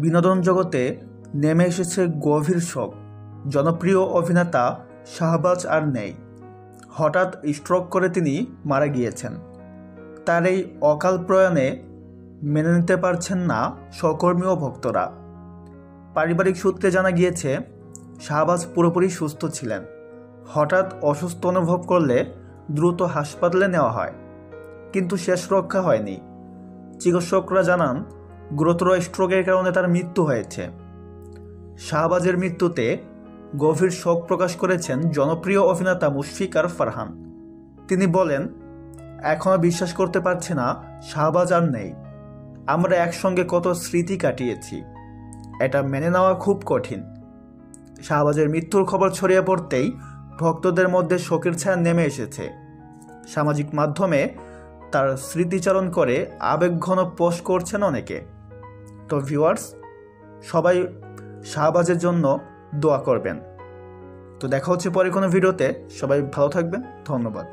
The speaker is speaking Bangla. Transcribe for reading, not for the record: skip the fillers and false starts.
বিনোদন জগতে নেমে এসেছে গভীর শোক। জনপ্রিয় অভিনেতা শাহবাজ আর নেই। হঠাৎ স্ট্রোক করে তিনি মারা গিয়েছেন। তার এই অকাল প্রয়াণে মেনে নিতে পারছেন না সহকর্মী ও ভক্তরা। পারিবারিক সূত্রে জানা গিয়েছে, শাহবাজ পুরোপুরি সুস্থ ছিলেন। হঠাৎ অসুস্থ অনুভব করলে দ্রুত হাসপাতালে নেওয়া হয়, কিন্তু শেষ রক্ষা হয়নি। চিকিৎসকরা জানান, গুরুতর স্ট্রোকের কারণে তার মৃত্যু হয়েছে। শাহবাজের মৃত্যুতে গভীর শোক প্রকাশ করেছেন জনপ্রিয় অভিনেতা মুশফিকার ফারহান। তিনি বলেন, এখনও বিশ্বাস করতে পারছি না শাহবাজ আর নেই। আমরা একসঙ্গে কত স্মৃতি কাটিয়েছি, এটা মেনে নেওয়া খুব কঠিন। শাহবাজের মৃত্যুর খবর ছড়িয়ে পড়তেই ভক্তদের মধ্যে শোকের ছায়া নেমে এসেছে। সামাজিক মাধ্যমে তার স্মৃতিচারণ করে আবেগঘন পোস্ট করছেন অনেকে। তো ভিউয়ার্স, সবাই শাহবাজের জন্য দোয়া করবেন। তো দেখা হচ্ছে পরে কোনো ভিডিওতে। সবাই ভালো থাকবেন। ধন্যবাদ।